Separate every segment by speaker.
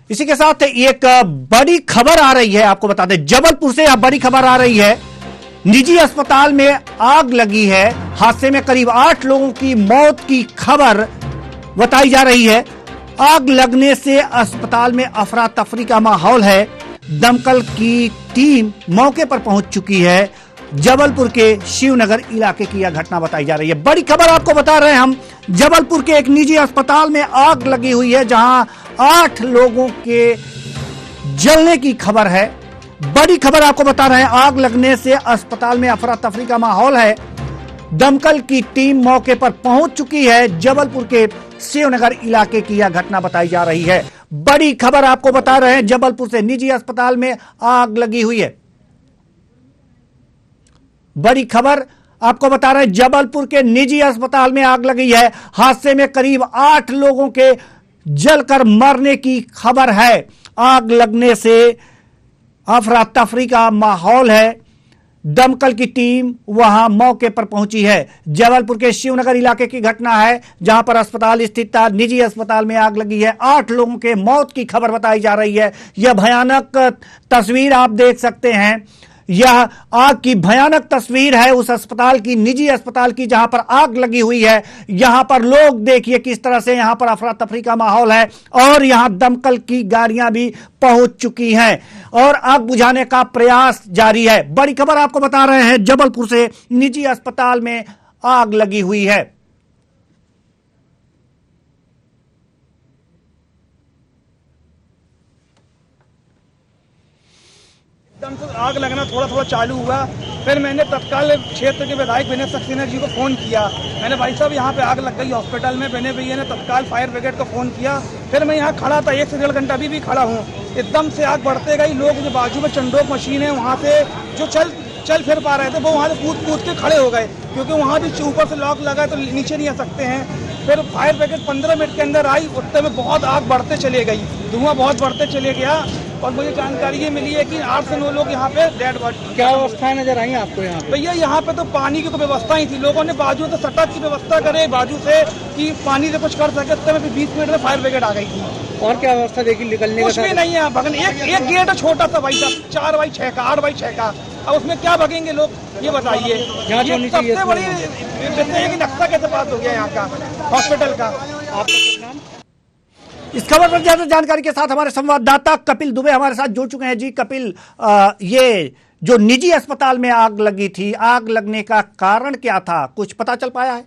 Speaker 1: इसी के साथ एक बड़ी खबर आ रही है, आपको बता दें जबलपुर से यह बड़ी खबर आ रही है। निजी अस्पताल में आग लगी है। हादसे में करीब 8 लोगों की मौत की खबर बताई जा रही है। आग लगने से अस्पताल में अफरा तफरी का माहौल है। दमकल की टीम मौके पर पहुंच चुकी है। जबलपुर के शिवनगर इलाके की यह घटना बताई जा रही है। बड़ी खबर आपको बता रहे हैं हम, जबलपुर के एक निजी अस्पताल में आग लगी हुई है, जहां 8 लोगों के जलने की खबर है। बड़ी खबर आपको बता रहे हैं, आग लगने से अस्पताल में अफरा तफरी का माहौल है। दमकल की टीम मौके पर पहुंच चुकी है। जबलपुर के शिवनगर इलाके की यह घटना बताई जा रही है। बड़ी खबर आपको बता रहे हैं, जबलपुर से निजी अस्पताल में आग लगी हुई है। बड़ी खबर आपको बता रहे हैं, जबलपुर के निजी अस्पताल में आग लगी है। हादसे में करीब 8 लोगों के जलकर मरने की खबर है। आग लगने से अफरा तफरी का माहौल है। दमकल की टीम वहां मौके पर पहुंची है। जबलपुर के शिवनगर इलाके की घटना है, जहां पर अस्पताल स्थित था। निजी अस्पताल में आग लगी है। 8 लोगों के मौत की खबर बताई जा रही है। यह भयानक तस्वीर आप देख सकते हैं। यह आग की भयानक तस्वीर है उस अस्पताल की, निजी अस्पताल की, जहां पर आग लगी हुई है। यहां पर लोग देखिए किस तरह से यहां पर अफरा तफरी का माहौल है, और यहां दमकल की गाड़ियां भी पहुंच चुकी हैं और आग बुझाने का प्रयास जारी है। बड़ी खबर आपको बता रहे हैं, जबलपुर से निजी अस्पताल में आग लगी हुई है।
Speaker 2: एकदम से आग लगना थोड़ा चालू हुआ। फिर मैंने तत्काल क्षेत्र के विधायक विनय सक्सेना जी को फ़ोन किया। मैंने भाई साहब यहाँ पे आग लग गई हॉस्पिटल में। विनय भैया ने तत्काल फायर ब्रिगेड को फ़ोन किया। फिर मैं यहाँ खड़ा था, 1 से 1.5 घंटा अभी भी खड़ा हूँ। एकदम से आग बढ़ते गई। लोग जो बाजू में चंडोक मशीन है, वहाँ से जो चल फिर पा रहे थे, वो वहाँ से कूद के खड़े हो गए, क्योंकि वहाँ भी ऊपर से लॉक लगा है तो नीचे नहीं आ सकते हैं। फिर फायर ब्रिगेड 15 मिनट के अंदर आई। उतने में बहुत आग बढ़ते चले गई, धुआं बहुत बढ़ते चले गया। और मुझे जानकारी ये मिली है कि 8 से 9 लोग यहाँ पे डेड बॉडी।
Speaker 3: क्या व्यवस्थाएं नजर आई आपको यहाँ पे?
Speaker 2: भैया यहाँ पे तो पानी की तो व्यवस्था ही थी। लोगों ने बाजू से सटक की व्यवस्था करे, बाजू से कि पानी से कुछ कर सके। उस समय 20 मिनट में फायर ब्रिगेड आ गई थी।
Speaker 3: और क्या व्यवस्था देखी निकलने
Speaker 2: कुछ भी नहीं है भगन। एक गेट है छोटा सा भाई साहब, 4x6 का, 8x6 का। अब उसमें क्या भगेंगे लोग, ये बताइए। ये सबसे बड़ी नक्शा कैसे पास हो गया यहाँ का हॉस्पिटल का।
Speaker 3: आपका नाम?
Speaker 1: इस खबर पर ज्यादा जानकारी के साथ हमारे संवाददाता कपिल दुबे हमारे साथ जुड़ चुके हैं। जी कपिल, ये जो निजी अस्पताल में आग लगी थी, आग लगने का कारण क्या था, कुछ पता चल पाया है?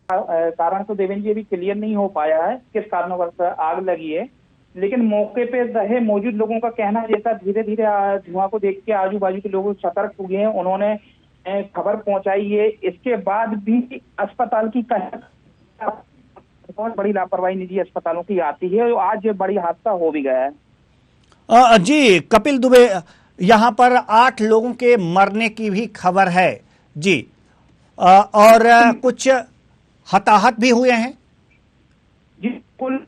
Speaker 4: कारण तो देवेंद्र जी अभी क्लियर नहीं हो पाया है किस कारणवश आग लगी है, लेकिन मौके पे रहे मौजूद लोगों का कहना जैसा धीरे धीरे धुआं को देख के आजू बाजू के लोग सतर्क हुए हैं। उन्होंने खबर पहुंचाई है। इसके बाद भी अस्पताल की बहुत बड़ी लापरवाही निजी अस्पतालों की आती है और आज बड़ी हादसा हो भी गया है।
Speaker 1: जी कपिल दुबे, यहाँ पर 8 लोगों के मरने की भी खबर है जी, और कुछ हताहत भी हुए हैं
Speaker 4: जी। कुल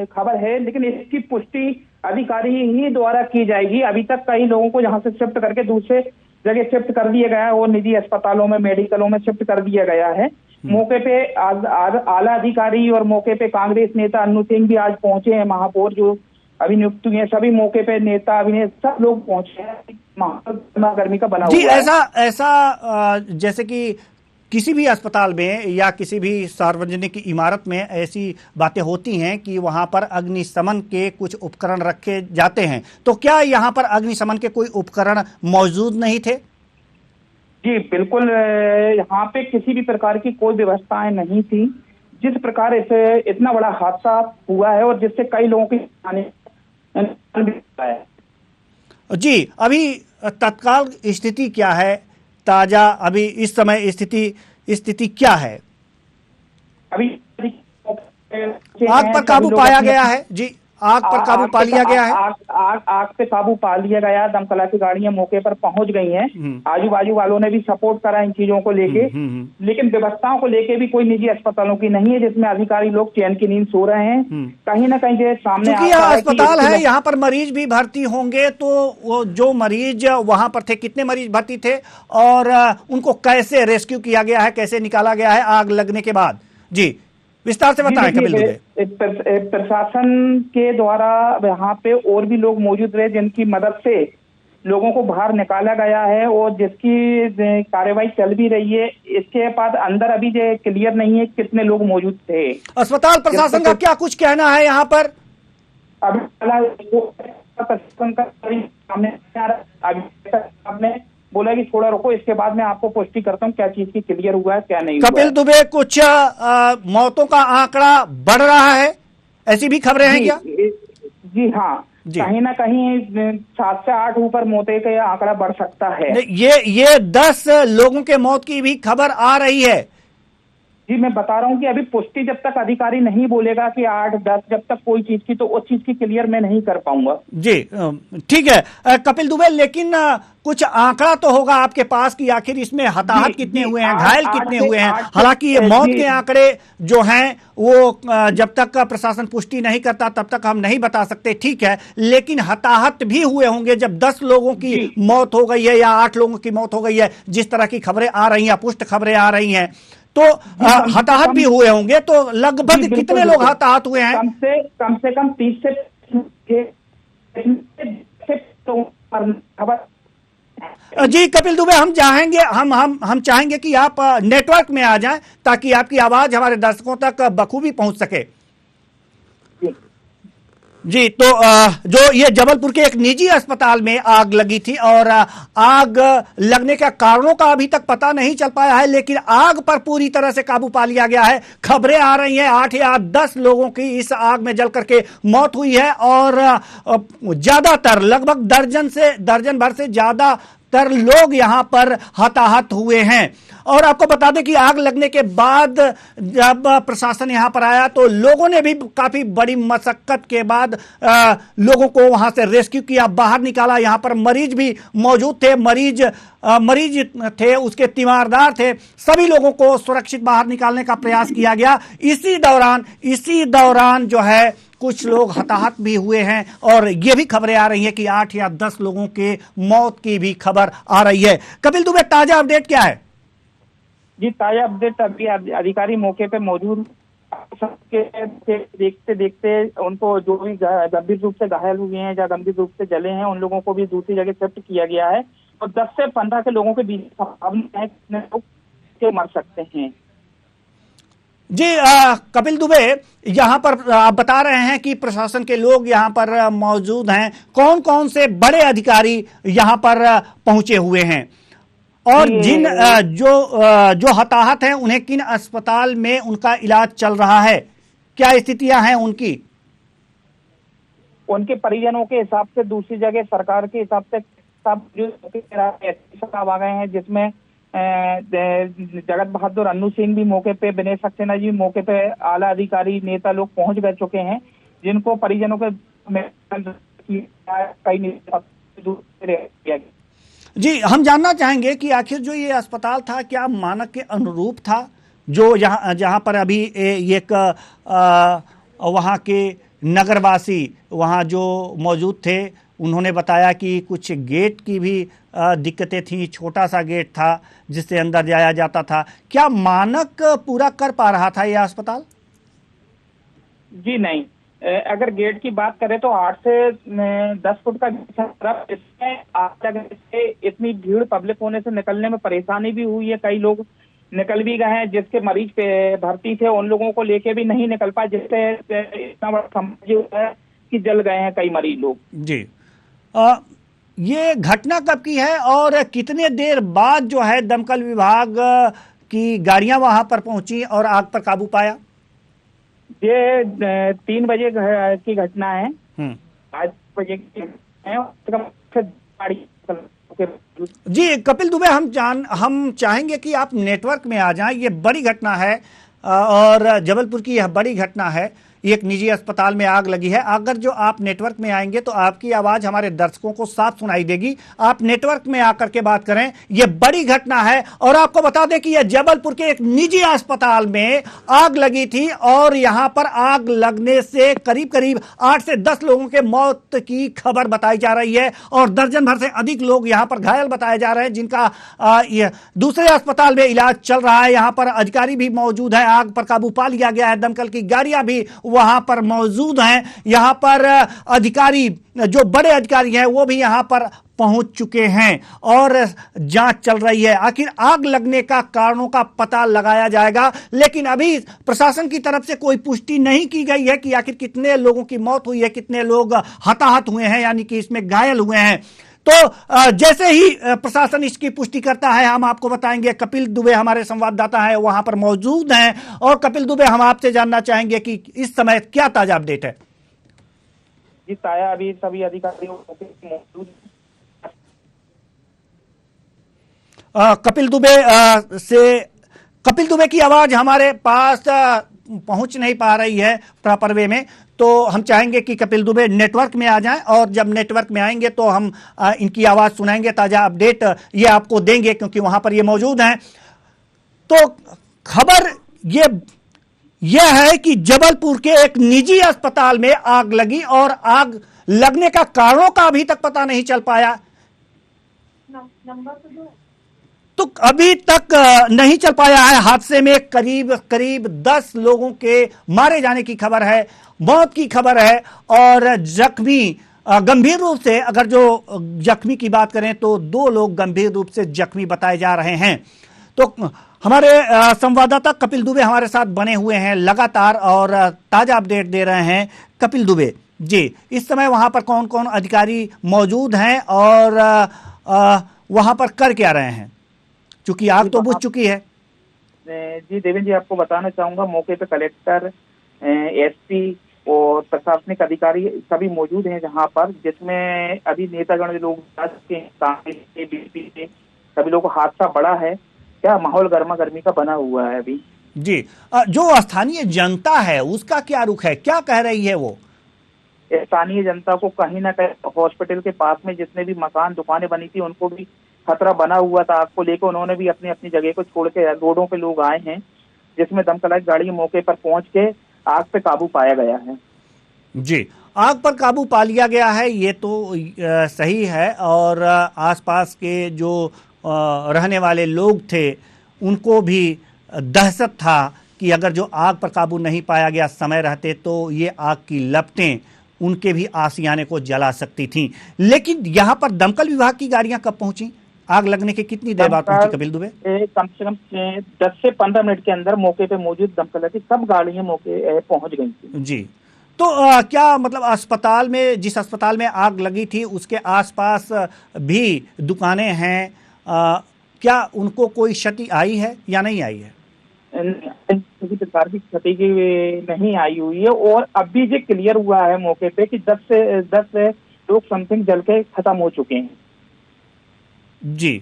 Speaker 4: खबर है, लेकिन इसकी पुष्टि अधिकारी ही द्वारा की जाएगी। अभी तक कई लोगों को यहाँ से शिफ्ट करके दूसरे जगह शिफ्ट कर दिया गया है और निजी अस्पतालों में, मेडिकलों में शिफ्ट कर दिया गया है। मौके पे आला अधिकारी और मौके पे कांग्रेस नेता अन्नू सिंह भी आज पहुंचे हैं। महापौर जो अभी नियुक्त हुए हैं, सभी मौके पे नेता अभिनेता सब लोग पहुंचे हैं। गर्मी का बना हुआ है।
Speaker 1: ऐसा जैसे कि किसी भी अस्पताल में या किसी भी सार्वजनिक इमारत में ऐसी बातें होती हैं कि वहां पर अग्निशमन के कुछ उपकरण रखे जाते हैं, तो क्या यहाँ पर अग्निशमन के कोई उपकरण मौजूद नहीं थे?
Speaker 4: जी बिल्कुल, यहाँ पे किसी भी प्रकार की कोई व्यवस्थाएं नहीं थी। जिस प्रकार इसे इतना बड़ा हादसा हुआ है और जिससे कई लोगों की है।
Speaker 1: जी, अभी तत्काल स्थिति क्या है? ताजा अभी इस समय स्थिति क्या है?
Speaker 4: अभी
Speaker 1: आग पर काबू पाया गया है? जी, आग पर काबू पा लिया गया है।
Speaker 4: आग पे काबू पा लिया गया। दमकला की गाड़ियां मौके पर पहुंच गई हैं। आजू बाजू वालों ने भी सपोर्ट करा इन चीजों को लेके, लेकिन व्यवस्थाओं को लेके भी कोई निजी अस्पतालों की नहीं है जिसमें अधिकारी लोग चैन की नींद सो रहे हैं। कहीं ना कहीं जो सामने
Speaker 1: अस्पताल है, यहाँ पर मरीज भी भर्ती होंगे, तो वो जो मरीज वहां पर थे, कितने मरीज भर्ती थे और उनको कैसे रेस्क्यू किया गया है, कैसे निकाला गया है आग लगने के बाद? जी विस्तार से बताएं कपिल दुबे।
Speaker 4: प्रशासन के द्वारा यहाँ पे और भी लोग मौजूद रहे जिनकी मदद से लोगों को बाहर निकाला गया है और जिसकी कार्रवाई चल भी रही है। इसके बाद अंदर अभी जो क्लियर नहीं है कितने लोग मौजूद थे।
Speaker 1: अस्पताल प्रशासन का क्या कुछ कहना है यहाँ पर?
Speaker 4: अभी प्रशासन का सामने आपने बोला कि थोड़ा रुको, इसके बाद मैं आपको पुष्टि करता हूँ क्या चीज की क्लियर हुआ है क्या नहीं।
Speaker 1: कपिल दुबे, कुछ मौतों का आंकड़ा बढ़ रहा है, ऐसी भी खबरें हैं क्या?
Speaker 4: जी हाँ, कहीं ना कहीं 7 से 8 ऊपर मौतें का आंकड़ा बढ़ सकता है।
Speaker 1: ये 10 लोगों के मौत की भी खबर आ रही है।
Speaker 4: जी मैं बता रहा हूँ कि अभी पुष्टि जब तक अधिकारी नहीं बोलेगा कि 8-10, जब तक कोई चीज की, तो उस चीज की क्लियर मैं नहीं कर पाऊंगा।
Speaker 1: जी ठीक है कपिल दुबे, लेकिन कुछ आंकड़ा तो होगा आपके पास कि आखिर इसमें हताहत कितने हुए हैं, घायल कितने हुए हैं। हालांकि ये मौत के आंकड़े जो हैं वो जब तक प्रशासन पुष्टि नहीं करता तब तक हम नहीं बता सकते, ठीक है, लेकिन हताहत भी हुए होंगे। जब 10 लोगों की मौत हो गई है या 8 लोगों की मौत हो गई है, जिस तरह की खबरें आ रही हैं, अपुष्ट खबरें आ रही हैं, तो हताहत भी हुए होंगे। तो लगभग कितने लोग हताहत हुए हैं?
Speaker 4: कम से कम 30 से
Speaker 1: जी कपिल दुबे, हम चाहेंगे हम चाहेंगे कि आप नेटवर्क में आ जाएं ताकि आपकी आवाज हमारे दर्शकों तक बखूबी पहुंच सके। जी तो जो ये जबलपुर के एक निजी अस्पताल में आग लगी थी और आग लगने के कारणों का अभी तक पता नहीं चल पाया है, लेकिन आग पर पूरी तरह से काबू पा लिया गया है। खबरें आ रही हैं 8 या 10 लोगों की इस आग में जल करके मौत हुई है और ज्यादातर लगभग दर्जन भर से ज्यादातर लोग यहां पर हताहत हुए हैं। और आपको बता दें कि आग लगने के बाद जब प्रशासन यहां पर आया तो लोगों ने भी काफी बड़ी मशक्कत के बाद लोगों को वहां से रेस्क्यू किया, बाहर निकाला। यहां पर मरीज भी मौजूद थे, मरीज थे, उसके तीमारदार थे, सभी लोगों को सुरक्षित बाहर निकालने का प्रयास किया गया। इसी दौरान जो है कुछ लोग हताहत भी हुए हैं और ये भी खबरें आ रही हैं कि 8 या 10 लोगों के मौत की भी खबर आ रही है। कपिल दुबे, ताजा अपडेट क्या है?
Speaker 4: जी ताजा अपडेट, अभी अधिकारी मौके पे मौजूद सबके देखते उनको जो भी गंभीर रूप से घायल हुए हैं या गंभीर रूप से जले हैं उन लोगों को भी दूसरी जगह शिफ्ट किया गया है और 10 से 15 के लोगों के बीच संभावना है कितने लोग मर सकते हैं।
Speaker 1: जी कपिल दुबे, यहाँ पर आप बता रहे हैं कि प्रशासन के लोग यहाँ पर मौजूद हैं, कौन कौन से बड़े अधिकारी यहाँ पर पहुंचे हुए हैं और जिन जो हताहत हैं उन्हें किन अस्पताल में उनका इलाज चल रहा है, क्या स्थितियां हैं उनकी?
Speaker 4: उनके परिजनों के हिसाब से दूसरी जगह सरकार के हिसाब से सब आ गए हैं, जिसमें जगत बहादुर अन्नू सिंह भी मौके पे, विनय सक्सेना जी मौके पे, आला अधिकारी नेता लोग पहुंच गए चुके हैं, जिनको परिजनों के कई।
Speaker 1: जी हम जानना चाहेंगे कि आखिर जो ये अस्पताल था क्या मानक के अनुरूप था? जो जहाँ पर अभी एक वहाँ के नगरवासी वहाँ जो मौजूद थे उन्होंने बताया कि कुछ गेट की भी दिक्कतें थी, छोटा सा गेट था जिससे अंदर जाया जाता था। क्या मानक पूरा कर पा रहा था यह अस्पताल?
Speaker 4: जी नहीं, अगर गेट की बात करें तो 8 से 10 फुट का इसमें इतनी भीड़ पब्लिक होने से निकलने में परेशानी भी हुई है। कई लोग निकल भी गए हैं, जिसके मरीज पे भर्ती थे उन लोगों को लेके भी नहीं निकल पाए, जिससे इतना बड़ा समस्या है कि जल गए हैं कई मरीज लोग।
Speaker 1: जी ये घटना कब की है और कितने देर बाद जो है दमकल विभाग की गाड़ियां वहां पर पहुंची और आग पर काबू पाया?
Speaker 4: ये 3 बजे की घटना है। 5 बजे की है।
Speaker 1: जी कपिल दुबे, हम चाहेंगे कि आप नेटवर्क में आ जाएं। ये बड़ी घटना है और जबलपुर की यह बड़ी घटना है। एक निजी अस्पताल में आग लगी है। अगर जो आप नेटवर्क में आएंगे तो आपकी आवाज हमारे दर्शकों को साफ सुनाई देगी। आप नेटवर्क में आकर के बात करें। यह बड़ी घटना है और आपको बता दें कि यह जबलपुर के एक निजी अस्पताल में आग लगी थी और यहां पर आग लगने से करीब करीब 8 से 10 लोगों के मौत की खबर बताई जा रही है और दर्जन भर से अधिक लोग यहां पर घायल बताए जा रहे हैं, जिनका दूसरे अस्पताल में इलाज चल रहा है। यहां पर अधिकारी भी मौजूद है। आग पर काबू पा लिया गया है। दमकल की गाड़ियां भी वहां पर मौजूद हैं। यहां पर अधिकारी, जो बड़े अधिकारी हैं, वो भी यहां पर पहुंच चुके हैं और जांच चल रही है। आखिर आग लगने का कारणों का पता लगाया जाएगा, लेकिन अभी प्रशासन की तरफ से कोई पुष्टि नहीं की गई है कि आखिर कितने लोगों की मौत हुई है, कितने लोग हताहत हुए हैं, यानी कि इसमें घायल हुए हैं। तो जैसे ही प्रशासन इसकी पुष्टि करता है हम आपको बताएंगे। कपिल दुबे हमारे संवाददाता हैं, वहां पर मौजूद हैं। और कपिल दुबे, हम आपसे जानना चाहेंगे कि इस समय क्या ताजा अपडेट है।
Speaker 4: जी ताया, अभी सभी अधिकारियों मौजूद।
Speaker 1: कपिल दुबे की आवाज हमारे पास पहुंच नहीं पा रही है प्रॉपर वे में, तो हम चाहेंगे कि कपिल दुबे नेटवर्क में आ जाएं और जब नेटवर्क में आएंगे तो हम इनकी आवाज सुनाएंगे। ताजा अपडेट ये आपको देंगे क्योंकि वहां पर ये मौजूद हैं। तो खबर यह है कि जबलपुर के एक निजी अस्पताल में आग लगी और आग लगने का कारणों का अभी तक पता नहीं चल पाया। तो अभी तक नहीं चल पाया है। हादसे में करीब 10 लोगों के मारे जाने की खबर है, मौत की खबर है और जख्मी गंभीर रूप से, अगर जो जख्मी की बात करें तो 2 लोग गंभीर रूप से जख्मी बताए जा रहे हैं। तो हमारे संवाददाता कपिल दुबे हमारे साथ बने हुए हैं लगातार और ताजा अपडेट दे रहे हैं। कपिल दुबे जी, इस समय वहां पर कौन कौन अधिकारी मौजूद हैं और वहां पर कर क्या रहे हैं, क्योंकि आग तो बुझ चुकी है।
Speaker 4: जी देवेंद्र जी, आपको बताना चाहूंगा, मौके पे कलेक्टर, एसपी और प्रशासनिक अधिकारी सभी मौजूद हैं जहां पर, जिसमें अभी नेतागण लोग सभी लोगों को हादसा बड़ा है। क्या माहौल गर्मा गर्मी का बना हुआ है अभी।
Speaker 1: जी, जो स्थानीय जनता है उसका क्या रुख है, क्या कह रही है वो?
Speaker 4: स्थानीय जनता को कहीं ना कहीं हॉस्पिटल के पास में जितने भी मकान दुकानें बनी थी उनको भी खतरा बना हुआ था। आग को लेकर उन्होंने भी अपनी अपनी जगह को छोड़ के रोडों पे लोग आए हैं, जिसमें दमकल गाड़ी मौके पर पहुंच के आग पे काबू पाया गया है।
Speaker 1: जी, आग पर काबू पा लिया गया है, ये तो सही है। और आसपास के जो रहने वाले लोग थे उनको भी दहशत था कि अगर जो आग पर काबू नहीं पाया गया समय रहते तो ये आग की लपटें उनके भी आशियाने को जला सकती थीं। लेकिन यहाँ पर दमकल विभाग की गाड़ियां कब पहुंची? आग लगने के कितनी देर बाद पहुंची कपिल दुबे?
Speaker 4: कम से कम 10 से 15 मिनट के अंदर मौके पे मौजूद दमकल की सब गाड़ियां मौके पहुंच गई थी।
Speaker 1: जी, तो क्या मतलब अस्पताल में, जिस अस्पताल में आग लगी थी उसके आसपास भी दुकानें हैं, क्या उनको कोई क्षति आई है या नहीं आई है?
Speaker 4: किसी प्रकार की क्षति की नहीं आई हुई है और अभी जो क्लियर हुआ है मौके पे कि 10 लोग समथिंग जल के खत्म हो चुके हैं।
Speaker 1: जी,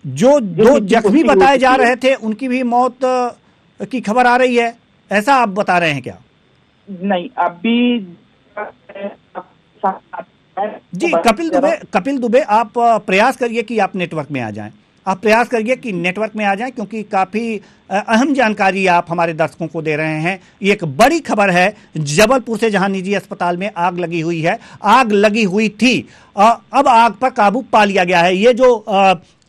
Speaker 1: जो 2 जख्मी बताए जा रहे थे उनकी भी मौत की खबर आ रही है, ऐसा आप बता रहे हैं क्या?
Speaker 4: नहीं, अभी
Speaker 1: जी कपिल दुबे आप प्रयास करिए कि आप नेटवर्क में आ जाएं। आप प्रयास करिए कि नेटवर्क में आ जाएं, क्योंकि काफी अहम जानकारी आप हमारे दर्शकों को दे रहे हैं। ये एक बड़ी खबर है जबलपुर से, जहां निजी अस्पताल में आग लगी हुई है, आग लगी हुई थी, अब आग पर काबू पा लिया गया है। ये जो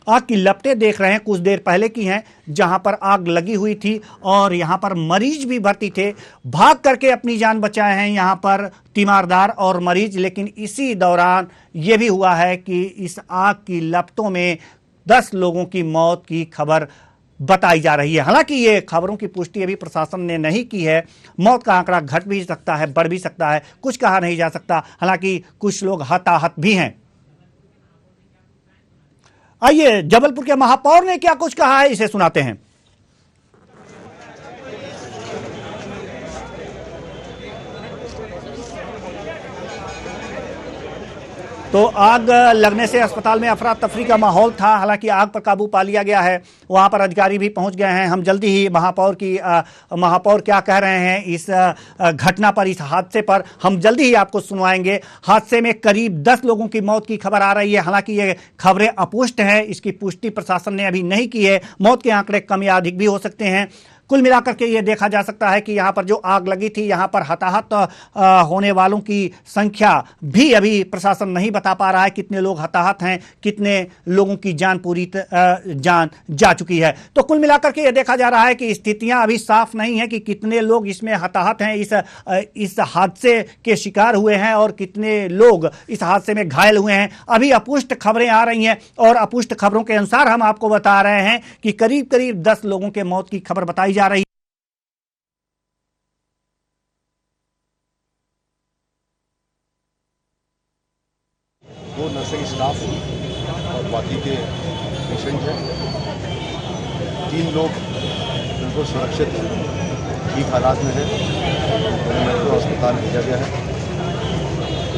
Speaker 1: आग की लपटें देख रहे हैं कुछ देर पहले की हैं, जहां पर आग लगी हुई थी और यहां पर मरीज भी भर्ती थे, भाग करके अपनी जान बचाए हैं यहां पर तीमारदार और मरीज। लेकिन इसी दौरान यह भी हुआ है कि इस आग की लपटों में 10 लोगों की मौत की खबर बताई जा रही है। हालांकि ये खबरों की पुष्टि अभी प्रशासन ने नहीं की है। मौत का आंकड़ा घट भी सकता है, बढ़ भी सकता है, कुछ कहा नहीं जा सकता। हालांकि कुछ लोग हताहत भी हैं। आइए, जबलपुर के महापौर ने क्या कुछ कहा है, इसे सुनाते हैं। तो आग लगने से अस्पताल में अफरा तफरी का माहौल था। हालांकि आग पर काबू पा लिया गया है, वहां पर अधिकारी भी पहुंच गए हैं। हम जल्दी ही महापौर क्या कह रहे हैं इस घटना पर, इस हादसे पर हम जल्दी ही आपको सुनवाएंगे। हादसे में करीब 10 लोगों की मौत की खबर आ रही है। हालांकि ये खबरें अपुष्ट हैं, इसकी पुष्टि प्रशासन ने अभी नहीं की है। मौत के आंकड़े कम या अधिक भी हो सकते हैं। कुल मिलाकर के ये देखा जा सकता है कि यहाँ पर जो आग लगी थी, यहाँ पर हताहत होने वालों की संख्या भी अभी प्रशासन नहीं बता पा रहा है। कितने लोग हताहत हैं, कितने लोगों की जान जान जा चुकी है। तो कुल मिलाकर के ये देखा जा रहा है कि स्थितियां अभी साफ नहीं है कि कितने लोग इसमें हताहत हैं, इस हादसे के शिकार हुए हैं, और कितने लोग इस हादसे में घायल हुए हैं। अभी अपुष्ट खबरें आ रही हैं, और अपुष्ट खबरों के अनुसार हम आपको बता रहे हैं कि करीब करीब 10 लोगों के मौत की खबर बताई जा रही है।
Speaker 5: वो नर्सिंग स्टाफ और बाकी के पेशेंट हैं। 3 लोग बिल्कुल सुरक्षित ठीक हालात में हैं, उन्हें मेट्रो अस्पताल भेजा गया है।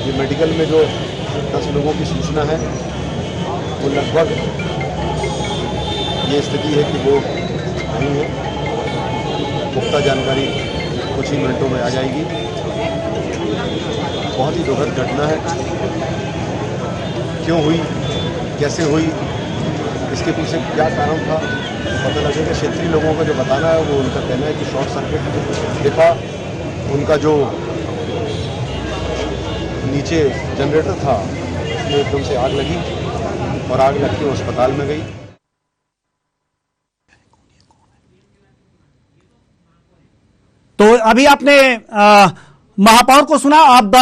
Speaker 5: ये मेडिकल में जो 10 लोगों की सूचना है, वो लगभग ये स्थिति है कि वो नहीं है। पुख्ता जानकारी कुछ ही मिनटों में आ जाएगी। बहुत ही दुखद घटना है। क्यों हुई, कैसे हुई, इसके पीछे क्या कारण था, पता लगेगा। क्षेत्रीय लोगों का जो बताना है, वो उनका कहना है कि शॉर्ट सर्किट दिखा। उनका जो नीचे जनरेटर था, उसमें एकदम से आग लगी, और आग लग के अस्पताल में गई।
Speaker 1: तो अभी आपने महापौर को सुना। अब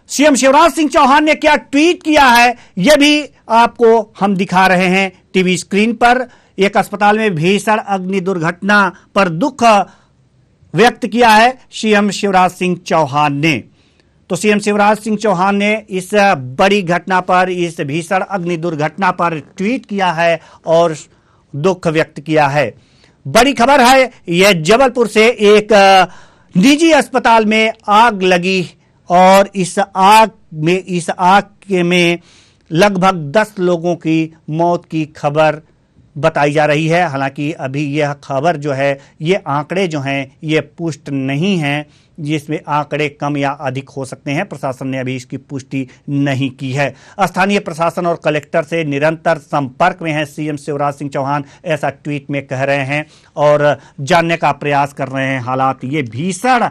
Speaker 1: सीएम शिवराज सिंह चौहान ने क्या ट्वीट किया है, यह भी आपको हम दिखा रहे हैं टीवी स्क्रीन पर। एक अस्पताल में भीषण अग्नि दुर्घटना पर दुख व्यक्त किया है सीएम शिवराज सिंह चौहान ने। तो सीएम शिवराज सिंह चौहान ने इस बड़ी घटना पर, इस भीषण अग्नि दुर्घटना पर ट्वीट किया है और दुख व्यक्त किया है। बड़ी खबर है, यह जबलपुर से एक निजी अस्पताल में आग लगी, और इस आग में लगभग 10 लोगों की मौत की खबर बताई जा रही है। हालांकि अभी यह खबर जो है, ये आंकड़े जो हैं, ये पुष्ट नहीं हैं, जिसमें आंकड़े कम या अधिक हो सकते हैं। प्रशासन ने अभी इसकी पुष्टि नहीं की है। स्थानीय प्रशासन और कलेक्टर से निरंतर संपर्क में है सीएम शिवराज सिंह चौहान, ऐसा ट्वीट में कह रहे हैं और जानने का प्रयास कर रहे हैं हालात। ये भीषण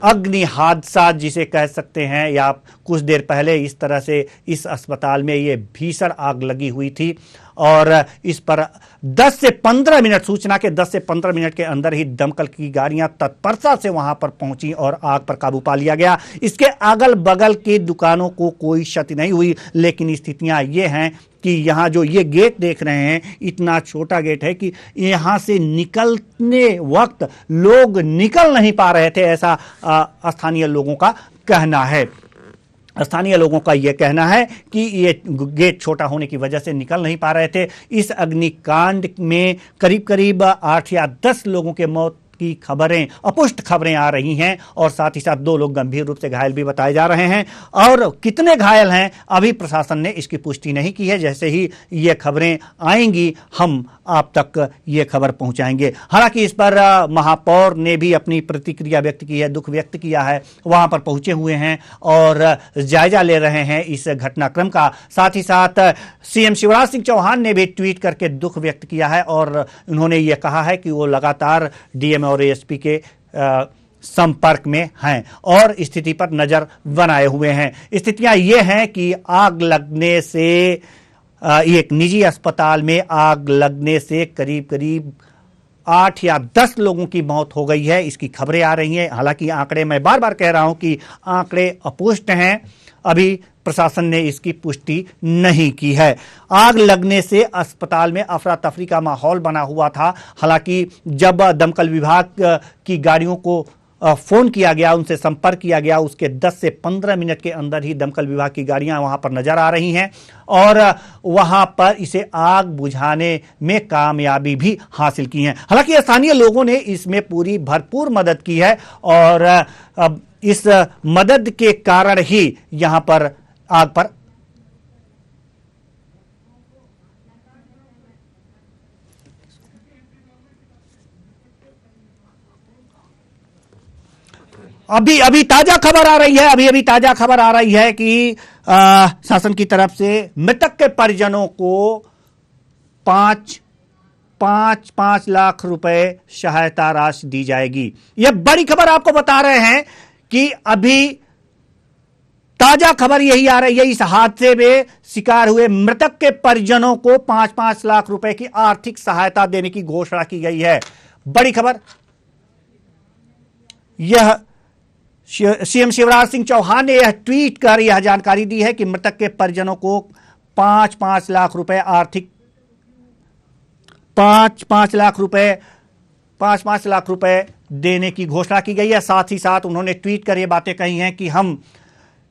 Speaker 1: अग्नि हादसा जिसे कह सकते हैं, या कुछ देर पहले इस तरह से इस अस्पताल में ये भीषण आग लगी हुई थी, और इस पर 10 से 15 मिनट, सूचना के 10 से 15 मिनट के अंदर ही दमकल की गाड़ियां तत्परता से वहां पर पहुंची और आग पर काबू पा लिया गया। इसके अगल बगल की दुकानों को कोई क्षति नहीं हुई, लेकिन स्थितियां ये हैं कि यहाँ जो ये गेट देख रहे हैं, इतना छोटा गेट है कि यहाँ से निकलने वक्त लोग निकल नहीं पा रहे थे, ऐसा स्थानीय लोगों का कहना है। स्थानीय लोगों का यह कहना है कि ये गेट छोटा होने की वजह से निकल नहीं पा रहे थे। इस अग्निकांड में करीब करीब 8 या 10 लोगों के मौत की खबरें, अपुष्ट खबरें आ रही हैं, और साथ ही साथ 2 लोग गंभीर रूप से घायल भी बताए जा रहे हैं। और कितने घायल हैं, अभी प्रशासन ने इसकी पुष्टि नहीं की है। जैसे ही ये खबरें आएंगी, हम आप तक ये खबर पहुंचाएंगे। हालांकि इस पर महापौर ने भी अपनी प्रतिक्रिया व्यक्त की है, दुख व्यक्त किया है। वहां पर पहुंचे हुए हैं और जायजा ले रहे हैं इस घटनाक्रम का। साथ ही साथ सीएम शिवराज सिंह चौहान ने भी ट्वीट करके दुख व्यक्त किया है, और उन्होंने ये कहा है कि वो लगातार डीएम और एएसपी के संपर्क में हैं और स्थिति पर नजर बनाए हुए हैं। स्थितियां ये हैं कि आग लगने से, एक निजी अस्पताल में आग लगने से करीब करीब 8 या 10 लोगों की मौत हो गई है, इसकी खबरें आ रही हैं। हालांकि आंकड़े, मैं बार बार कह रहा हूं कि आंकड़े अपुष्ट हैं, अभी प्रशासन ने इसकी पुष्टि नहीं की है। आग लगने से अस्पताल में अफरा तफरी का माहौल बना हुआ था। हालांकि जब दमकल विभाग की गाड़ियों को फोन किया गया, उनसे संपर्क किया गया, उसके 10 से 15 मिनट के अंदर ही दमकल विभाग की गाड़ियां वहां पर नजर आ रही हैं और वहां पर इसे आग बुझाने में कामयाबी भी हासिल की है। हालांकि स्थानीय लोगों ने इसमें पूरी भरपूर मदद की है और अब इस मदद के कारण ही यहां पर आग पर अभी अभी ताजा खबर आ रही है, अभी ताजा खबर आ रही है कि शासन की तरफ से मृतक के परिजनों को 5 लाख रुपए सहायता राशि दी जाएगी। यह बड़ी खबर आपको बता रहे हैं कि अभी ताजा खबर यही आ रही है, इस हादसे में शिकार हुए मृतक के परिजनों को 5 लाख रुपए की आर्थिक सहायता देने की घोषणा की गई है। बड़ी खबर यह सीएम शिवराज सिंह चौहान ने यह ट्वीट कर यह जानकारी दी है कि मृतक के परिजनों को 5 लाख रुपए आर्थिक 5 लाख रुपए देने की घोषणा की गई है। साथ ही साथ उन्होंने ट्वीट कर यह बातें कही हैं कि हम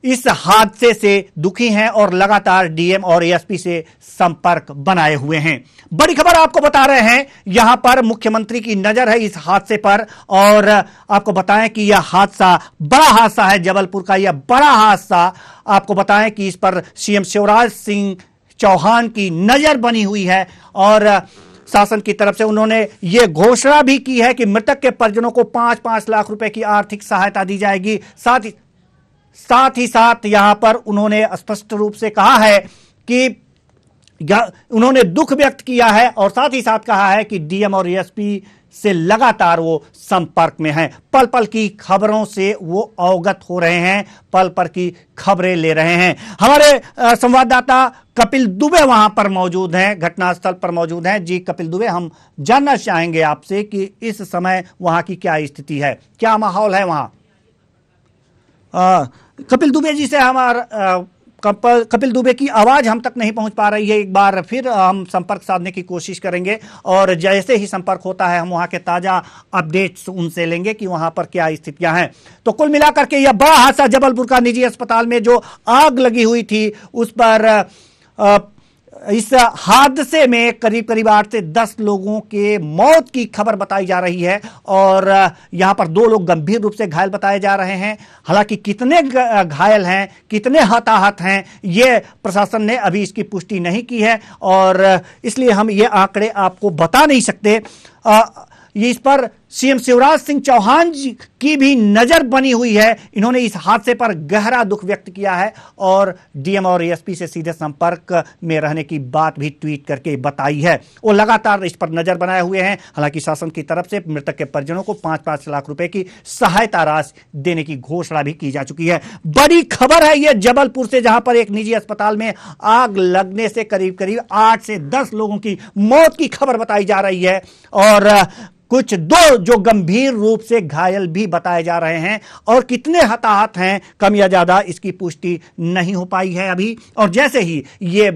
Speaker 1: इस हादसे से दुखी हैं और लगातार डीएम और एएसपी से संपर्क बनाए हुए हैं। बड़ी खबर आपको बता रहे हैं, यहां पर मुख्यमंत्री की नजर है इस हादसे पर और आपको बताएं कि यह हादसा बड़ा हादसा है, जबलपुर का यह बड़ा हादसा। आपको बताएं कि इस पर सीएम शिवराज सिंह चौहान की नजर बनी हुई है और शासन की तरफ से उन्होंने यह घोषणा भी की है कि मृतक के परिजनों को 5 लाख रुपए की आर्थिक सहायता दी जाएगी। साथ ही साथ यहां पर उन्होंने स्पष्ट रूप से कहा है कि उन्होंने दुख व्यक्त किया है और साथ ही साथ कहा है कि डीएम और एएसपी से लगातार वो संपर्क में हैं, पल पल की खबरों से वो अवगत हो रहे हैं, पल पल की खबरें ले रहे हैं। हमारे संवाददाता कपिल दुबे वहां पर मौजूद हैं, घटनास्थल पर मौजूद हैं। जी कपिल दुबे, हम जानना चाहेंगे आपसे कि इस समय वहां की क्या स्थिति है, क्या माहौल है वहां? कपिल दुबे जी से कपिल दुबे की आवाज हम तक नहीं पहुंच पा रही है। एक बार फिर हम संपर्क साधने की कोशिश करेंगे और जैसे ही संपर्क होता है हम वहां के ताजा अपडेट्स उनसे लेंगे कि वहां पर क्या स्थितियां हैं। तो कुल मिलाकर के यह बड़ा हादसा जबलपुर का निजी अस्पताल में जो आग लगी हुई थी उस पर इस हादसे में करीब 8 से 10 लोगों के मौत की खबर बताई जा रही है और यहां पर 2 लोग गंभीर रूप से घायल बताए जा रहे हैं। हालांकि कितने घायल हैं, कितने हताहत हैं, यह प्रशासन ने अभी इसकी पुष्टि नहीं की है और इसलिए हम ये आंकड़े आपको बता नहीं सकते। इस पर सीएम शिवराज सिंह चौहान जी की भी नजर बनी हुई है। इन्होंने इस हादसे पर गहरा दुख व्यक्त किया है और डीएम और एएसपी से सीधे संपर्क में रहने की बात भी ट्वीट करके बताई है। वो लगातार इस पर नजर बनाए हुए हैं। हालांकि शासन की तरफ से मृतक के परिजनों को 5 लाख रुपए की सहायता राशि देने की घोषणा भी की जा चुकी है। बड़ी खबर है यह जबलपुर से, जहां पर एक निजी अस्पताल में आग लगने से करीब 8 से 10 लोगों की मौत की खबर बताई जा रही है और कुछ 2 जो गंभीर रूप से घायल भी बताए जा रहे हैं और कितने हताहत हैं कम या ज्यादा इसकी पुष्टि नहीं हो पाई है अभी। और जैसे ही ये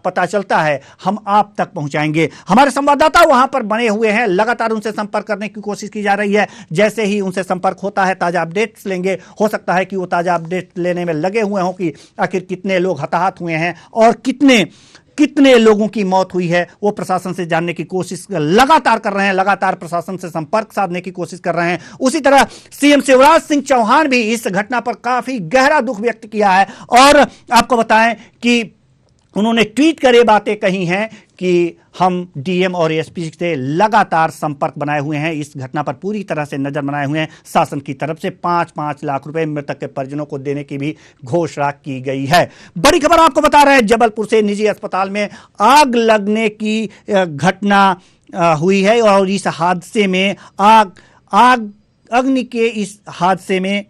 Speaker 1: पता चलता है हम आप तक पहुंचाएंगे। हमारे संवाददाता वहां पर बने हुए हैं, लगातार उनसे संपर्क करने की कोशिश की जा रही है। जैसे ही उनसे संपर्क होता है ताजा अपडेट्स लेंगे। हो सकता है कि वो ताजा अपडेट लेने में लगे हुए हों कि आखिर कितने लोग हताहत हुए हैं और कितने लोगों की मौत हुई है, वो प्रशासन से जानने की कोशिश लगातार कर रहे हैं, लगातार प्रशासन से संपर्क साधने की कोशिश कर रहे हैं। उसी तरह सीएम शिवराज सिंह चौहान भी इस घटना पर काफी गहरा दुख व्यक्त किया है और आपको बताएं कि उन्होंने ट्वीट कर ये बातें कही हैं कि हम डीएम और एएसपी से लगातार संपर्क बनाए हुए हैं, इस घटना पर पूरी तरह से नजर बनाए हुए हैं। शासन की तरफ से 5 लाख रुपए मृतक के परिजनों को देने की भी घोषणा की गई है। बड़ी खबर आपको बता रहे हैं, जबलपुर से निजी अस्पताल में आग लगने की घटना हुई है और इस हादसे में अग्नि के इस हादसे में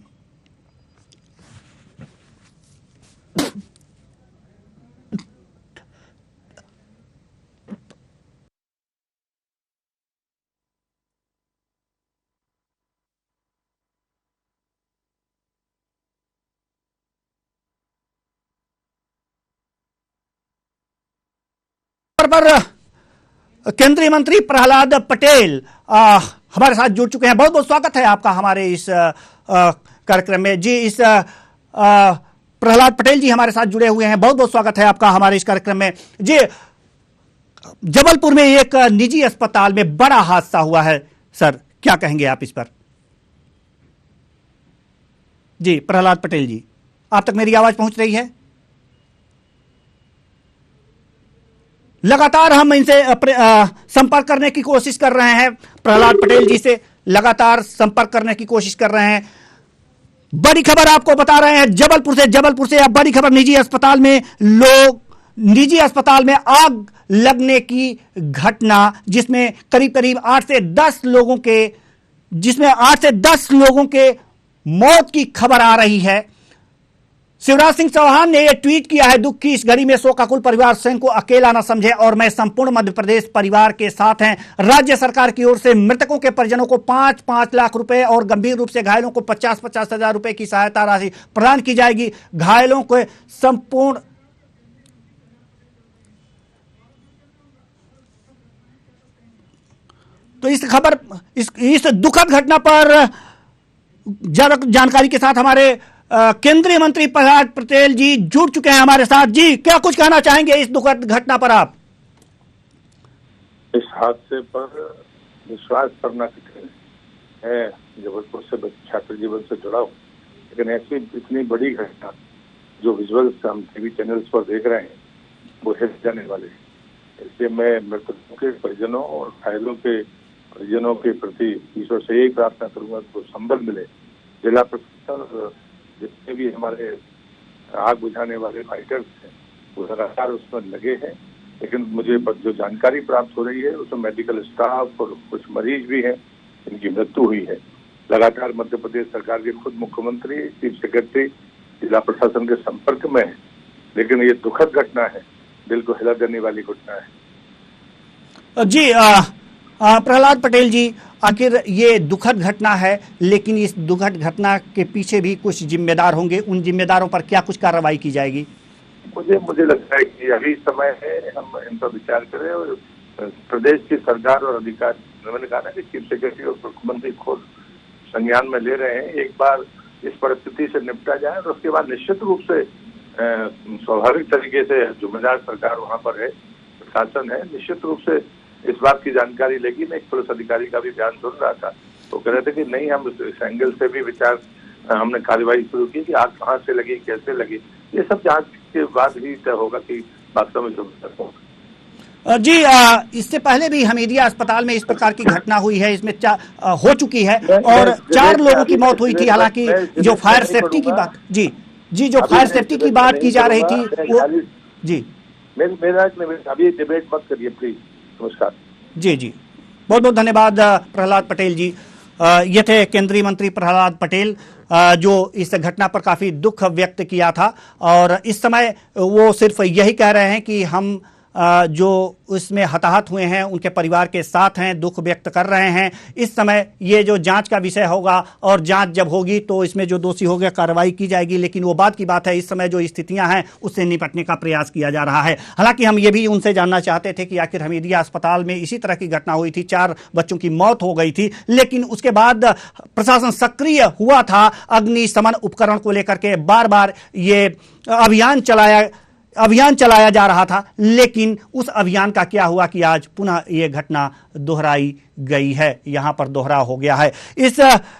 Speaker 1: पर केंद्रीय मंत्री प्रहलाद पटेल हमारे साथ जुड़ चुके हैं। बहुत बहुत स्वागत है आपका हमारे इस कार्यक्रम में। जी, इस प्रहलाद पटेल जी हमारे साथ जुड़े हुए हैं, बहुत बहुत स्वागत है आपका हमारे इस कार्यक्रम में। जी, जबलपुर में एक निजी अस्पताल में बड़ा हादसा हुआ है सर, क्या कहेंगे आप इस पर? जी प्रहलाद पटेल जी, आप तक मेरी आवाज पहुंच रही है? लगातार हम इनसे संपर्क करने की कोशिश कर रहे हैं, प्रहलाद पटेल जी से लगातार संपर्क करने की कोशिश कर रहे हैं। बड़ी खबर आपको बता रहे हैं जबलपुर से अब बड़ी खबर। निजी अस्पताल में आग लगने की घटना, जिसमें करीब 8 से 10 लोगों के मौत की खबर आ रही है। शिवराज सिंह चौहान ने यह ट्वीट किया है, दुख की इस घड़ी में शोकाकुल परिवार स्वयं को अकेला न समझे और मैं संपूर्ण मध्य प्रदेश परिवार के साथ हैं। राज्य सरकार की ओर से मृतकों के परिजनों को 5-5 लाख रुपए और गंभीर रूप से घायलों को 50-50 हजार रुपए की सहायता राशि प्रदान की जाएगी। घायलों को संपूर्ण तो इस दुखद घटना पर जानकारी के साथ हमारे केंद्रीय मंत्री प्रहलाद पटेल जी जुड़ चुके हैं हमारे साथ। जी, क्या कुछ कहना चाहेंगे इस दुखद घटना पर आप?
Speaker 6: इस हादसे पर विश्वास करना कठिन है। जबलपुर से छात्र जीवन से जुड़ा हूं, लेकिन ऐसी इतनी बड़ी घटना जो विजुअल्स हम टीवी चैनल्स पर देख रहे हैं वो हिल जाने वाले हैं। इसलिए मैं मृतकों के परिजनों और घायलों के परिजनों के प्रति ईश्वर से यही प्रार्थना करूंगा कि संबल मिले। जिला प्रशासन, जितने भी हमारे आग बुझाने वाले फाइटर्स हैं वो लगातार उसमें लगे हैं, लेकिन मुझे जो जानकारी प्राप्त हो रही है उसमें मेडिकल स्टाफ और कुछ मरीज भी हैं जिनकी मृत्यु हुई है। लगातार मध्य प्रदेश सरकार के खुद मुख्यमंत्री, चीफ सेक्रेटरी, जिला प्रशासन के संपर्क में है, लेकिन ये दुखद घटना है, दिल को हिला देने वाली घटना है।
Speaker 1: जी प्रहलाद पटेल जी, आखिर ये दुखद घटना है, लेकिन इस दुखद घटना के पीछे भी कुछ जिम्मेदार होंगे। उन जिम्मेदारों पर क्या कुछ कार्रवाई की जाएगी?
Speaker 6: मुझे लगता है कि अभी समय है हम इन पर विचार करें और प्रदेश की सरकार और अधिकारी, मैंने कहा ना कि चीफ सेक्रेटरी और मुख्यमंत्री खुद संज्ञान में ले रहे हैं। एक बार इस परिस्थिति से निपटा जाए और उसके बाद निश्चित रूप से स्वाभाविक तरीके से जिम्मेदार सरकार वहाँ पर है, प्रशासन है, निश्चित रूप से इस बात की जानकारी लेगी। मैं एक पुलिस अधिकारी का भी बयान सुन रहा था, तो कह रहे थे कि नहीं, हम इस एंगल से भी विचार, हमने कार्रवाई शुरू की कि आग कहाँ से लगी, कैसे लगी, ये सब जांच के बाद ही तय होगा कि वास्तव में जो
Speaker 1: जी। इससे पहले भी हमीदिया अस्पताल में इस प्रकार की घटना हुई है, इसमें हो चुकी है और 4 लोगों की मौत हुई थी। हालांकि जो फायर सेफ्टी की बात जो फायर सेफ्टी की बात की जा रही थी वो जी
Speaker 6: मेरा अभी डिबेट मत करिए प्लीज। नमस्कार।
Speaker 1: जी, बहुत बहुत धन्यवाद प्रहलाद पटेल जी। ये थे केंद्रीय मंत्री प्रहलाद पटेल, जो इस घटना पर काफी दुख व्यक्त किया था और इस समय वो सिर्फ यही कह रहे हैं कि हम जो उसमें हताहत हुए हैं उनके परिवार के साथ हैं, दुख व्यक्त कर रहे हैं। इस समय ये जो जांच का विषय होगा और जांच जब होगी तो इसमें जो दोषी होगा कार्रवाई की जाएगी, लेकिन वो बात की बात है, इस समय जो स्थितियां हैं उससे निपटने का प्रयास किया जा रहा है। हालांकि हम ये भी उनसे जानना चाहते थे कि आखिर हमीदिया अस्पताल में इसी तरह की घटना हुई थी, 4 बच्चों की मौत हो गई थी, लेकिन उसके बाद प्रशासन सक्रिय हुआ था अग्निशमन उपकरण को लेकर के, बार बार ये अभियान चलाया जा रहा था, लेकिन उस अभियान का क्या हुआ कि आज पुनः ये घटना दोहराई गई है, यहां पर दोहरा हो गया है। इस